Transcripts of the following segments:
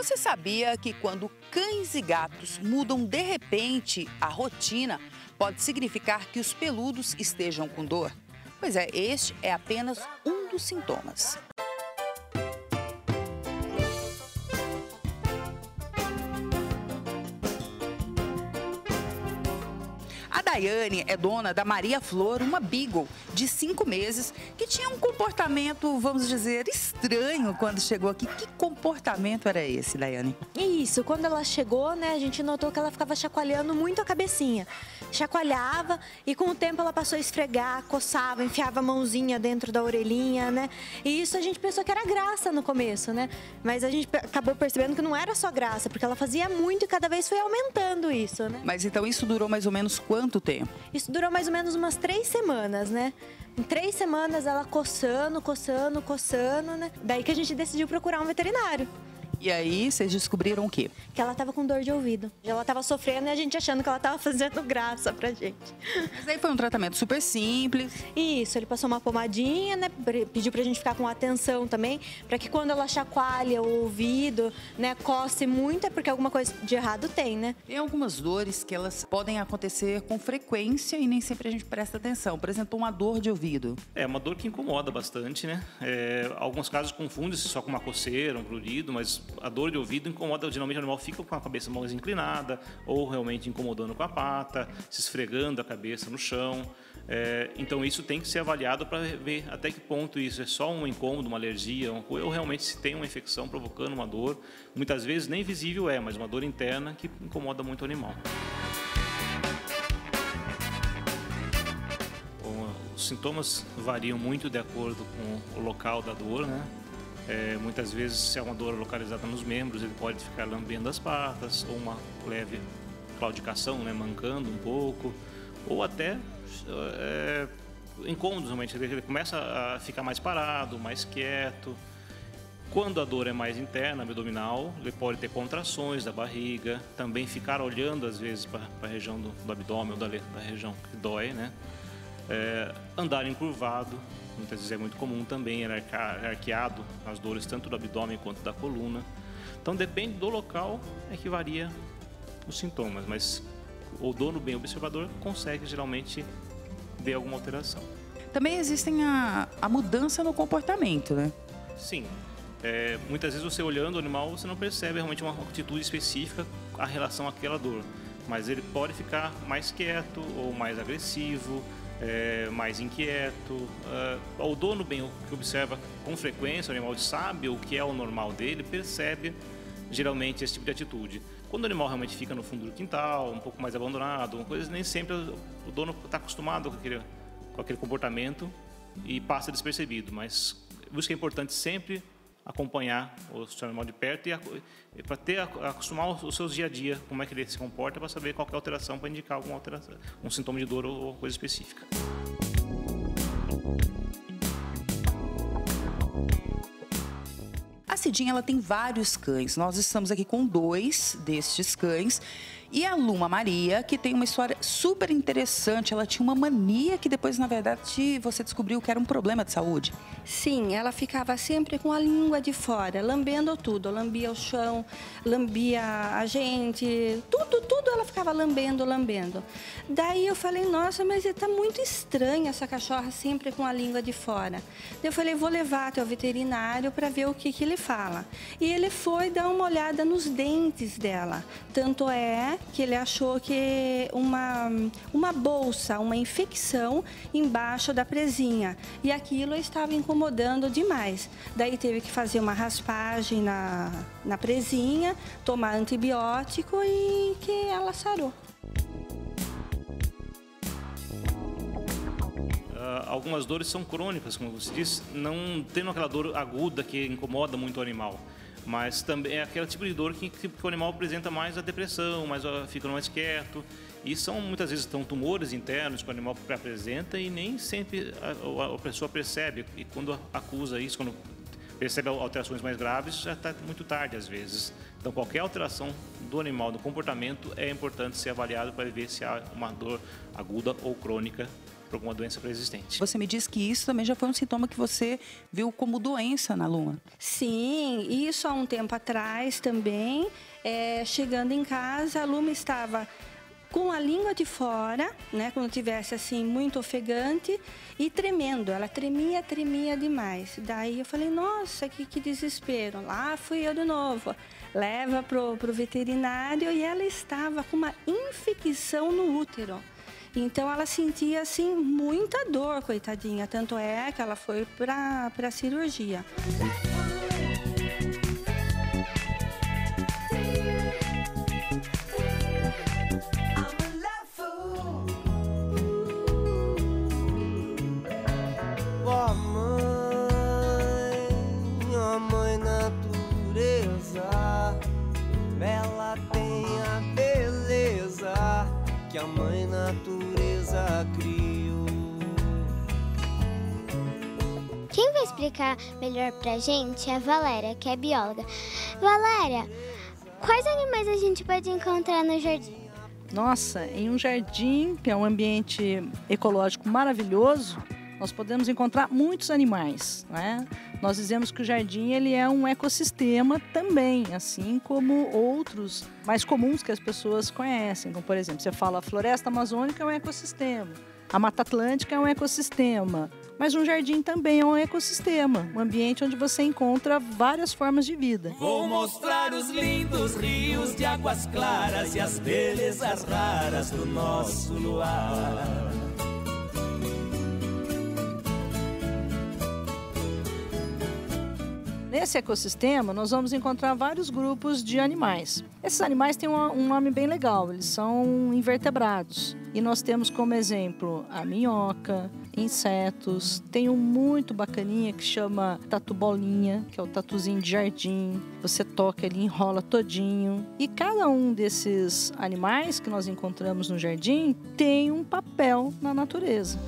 Você sabia que quando cães e gatos mudam de repente a rotina, pode significar que os peludos estejam com dor? Pois é, este é apenas um dos sintomas. A Daiane é dona da Maria Flor, uma Beagle de 5 meses, que tinha um comportamento, vamos dizer, estranho quando chegou aqui. Que comportamento era esse, Daiane? Isso, quando ela chegou, né, a gente notou que ela ficava chacoalhando muito a cabecinha. Chacoalhava e com o tempo ela passou a esfregar, coçava, enfiava a mãozinha dentro da orelhinha, né? E isso a gente pensou que era graça no começo, né? Mas a gente acabou percebendo que não era só graça, porque ela fazia muito e cada vez foi aumentando isso, né? Mas então isso durou mais ou menos quanto tempo? Isso durou mais ou menos umas 3 semanas, né? Em 3 semanas ela coçando, né? Daí que a gente decidiu procurar um veterinário. E aí, vocês descobriram o quê? Que ela tava com dor de ouvido. Ela tava sofrendo e a gente achando que ela tava fazendo graça pra gente. Mas aí foi um tratamento super simples. Isso, ele passou uma pomadinha, né? Pediu pra gente ficar com atenção também, pra que quando ela chacoalha o ouvido, né, coce muito, é porque alguma coisa de errado tem, né? Tem algumas dores que elas podem acontecer com frequência e nem sempre a gente presta atenção. Por exemplo, uma dor de ouvido. É uma dor que incomoda bastante, né? Alguns casos confundem-se só com uma coceira, um prurido, mas a dor de ouvido incomoda, geralmente o animal fica com a cabeça mais inclinada ou realmente incomodando com a pata, se esfregando a cabeça no chão. Então isso tem que ser avaliado para ver até que ponto isso é só um incômodo, uma alergia, ou realmente se tem uma infecção provocando uma dor. Muitas vezes nem visível mas uma dor interna que incomoda muito o animal. Os sintomas variam muito de acordo com o local da dor, né? Muitas vezes, se é uma dor localizada nos membros, ele pode ficar lambendo as patas, ou uma leve claudicação, né, mancando um pouco, ou até incômodos, realmente. Ele começa a ficar mais parado, mais quieto. Quando a dor é mais interna, abdominal, ele pode ter contrações da barriga, também ficar olhando, às vezes, para a região do abdômen ou da região que dói, né? Andar encurvado. Muitas vezes é muito comum também, arqueado, as dores tanto do abdômen quanto da coluna. Então depende do local que varia os sintomas, mas o dono bem observador consegue geralmente ver alguma alteração. Também existem a mudança no comportamento, né? Sim. Muitas vezes você olhando o animal, você não percebe realmente uma atitude específica a relação àquela dor, mas ele pode ficar mais quieto ou mais agressivo, mais inquieto. O dono bem que observa com frequência, o animal sabe o que é o normal dele, percebe geralmente esse tipo de atitude. Quando o animal realmente fica no fundo do quintal, um pouco mais abandonado, uma coisa, nem sempre o dono está acostumado com aquele comportamento e passa despercebido, mas por isso que é importante sempre acompanhar o seu animal de perto e para acostumar os seus dia a dia, como é que ele se comporta, para saber qual é a alteração, para indicar alguma alteração, um sintoma de dor ou coisa específica. A Cidinha, ela tem vários cães. Nós estamos aqui com 2 destes cães. E a Luma Maria, que tem uma história super interessante. Ela tinha uma mania que depois, na verdade, você descobriu que era um problema de saúde. Sim, ela ficava sempre com a língua de fora, lambendo tudo. Lambia o chão, lambia a gente, tudo ela ficava lambendo. Daí eu falei, nossa, mas está muito estranha essa cachorra sempre com a língua de fora. Daí eu falei, vou levar até o veterinário para ver o que ele fala. E ele foi dar uma olhada nos dentes dela. Tanto é que ele achou que uma bolsa, uma infecção embaixo da presinha. E aquilo estava incomodando demais. Daí teve que fazer uma raspagem na presinha, tomar antibiótico e que ela sarou. Algumas dores são crônicas, como você disse, não tendo aquela dor aguda que incomoda muito o animal. Mas também é aquele tipo de dor que o animal apresenta mais a depressão, fica mais quieto. E são muitas vezes tumores internos que o animal apresenta e nem sempre a pessoa percebe. E quando acusa isso, quando percebe alterações mais graves, já está muito tarde às vezes. Então qualquer alteração do animal, do comportamento, é importante ser avaliado para ver se há uma dor aguda ou crônica por alguma doença pré-existente. Você me disse que isso também já foi um sintoma que você viu como doença na Luma. Sim, isso há um tempo atrás também. Chegando em casa, a Luma estava com a língua de fora, né, quando tivesse assim muito ofegante e tremendo. Ela tremia demais. Daí eu falei, nossa, que desespero. Lá fui eu de novo. Leva pro veterinário e ela estava com uma infecção no útero. Então ela sentia assim muita dor, coitadinha. Tanto é que ela foi para a cirurgia. Ó mãe natureza, ela tem a beleza que a mãe natureza criou. Quem vai explicar melhor pra gente é a Valéria, que é bióloga. Valéria, quais animais a gente pode encontrar no jardim? Nossa, em um jardim, que é um ambiente ecológico maravilhoso, nós podemos encontrar muitos animais, né? Nós dizemos que o jardim ele é um ecossistema também, assim como outros mais comuns que as pessoas conhecem. Como, por exemplo, você fala a floresta amazônica é um ecossistema, a Mata Atlântica é um ecossistema, mas um jardim também é um ecossistema, um ambiente onde você encontra várias formas de vida. Vou mostrar os lindos rios de águas claras e as belezas raras do nosso luar. Nesse ecossistema, nós vamos encontrar vários grupos de animais. Esses animais têm um nome bem legal, eles são invertebrados. E nós temos como exemplo a minhoca, insetos, tem um muito bacaninha que chama tatu-bolinha, que é o tatuzinho de jardim. Você toca, ele enrola todinho. E cada um desses animais que nós encontramos no jardim tem um papel na natureza.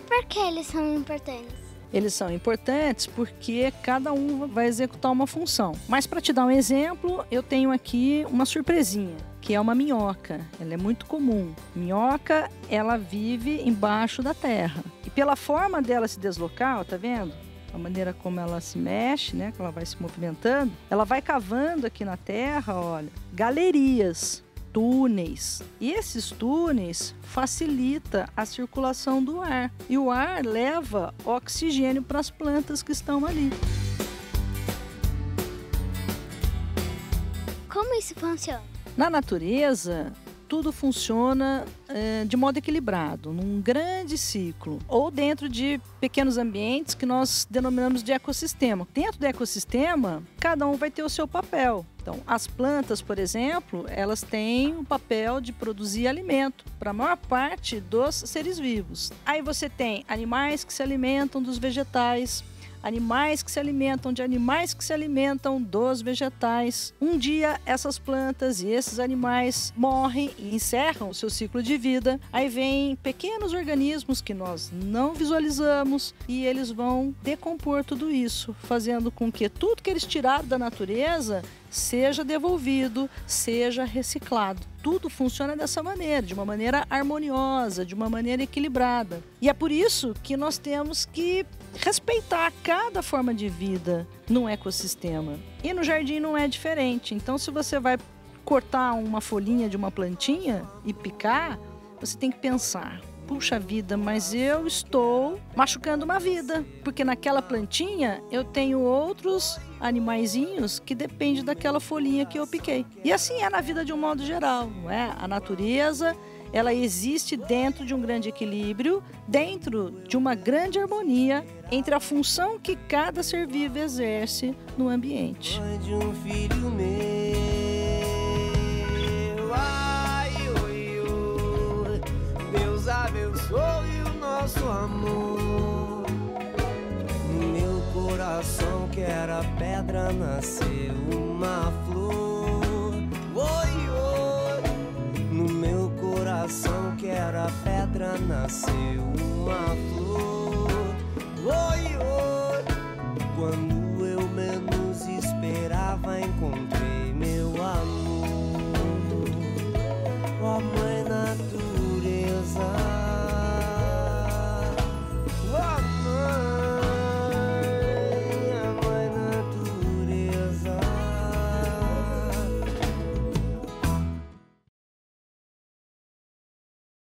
Por que eles são importantes? Eles são importantes porque cada um vai executar uma função. Mas para te dar um exemplo, eu tenho aqui uma surpresinha, que é uma minhoca. Ela é muito comum. Minhoca, ela vive embaixo da terra. E pela forma dela se deslocar, ó, tá vendo? A maneira como ela se mexe, né? Que ela vai se movimentando. Ela vai cavando aqui na terra, olha, galerias, túneis. E esses túneis facilita a circulação do ar. E o ar leva oxigênio para as plantas que estão ali. Como isso funciona? Na natureza, tudo funciona de modo equilibrado, num grande ciclo, ou dentro de pequenos ambientes que nós denominamos de ecossistema. Dentro do ecossistema, cada um vai ter o seu papel. Então, as plantas, por exemplo, elas têm o papel de produzir alimento para a maior parte dos seres vivos. Aí você tem animais que se alimentam dos vegetais, animais que se alimentam de animais que se alimentam dos vegetais. Um dia essas plantas e esses animais morrem e encerram o seu ciclo de vida. Aí vem pequenos organismos que nós não visualizamos e eles vão decompor tudo isso, fazendo com que tudo que eles tiraram da natureza seja devolvido, seja reciclado. Tudo funciona dessa maneira, de uma maneira harmoniosa, de uma maneira equilibrada. E é por isso que nós temos que respeitar cada forma de vida num ecossistema. E no jardim não é diferente. Então, se você vai cortar uma folhinha de uma plantinha e picar, você tem que pensar: puxa vida, mas eu estou machucando uma vida, porque naquela plantinha eu tenho outros animaizinhos que dependem daquela folhinha que eu piquei. E assim é na vida de um modo geral, não é? A natureza, ela existe dentro de um grande equilíbrio, dentro de uma grande harmonia entre a função que cada ser vivo exerce no ambiente. Mãe de um filho meu, ai, oi, oi, Deus abençoe o nosso amor. No meu coração que era pedra nasceu uma flor. Oi, oi, no meu coração que era pedra nasceu uma flor. Oi, oi, menos esperava encontrei.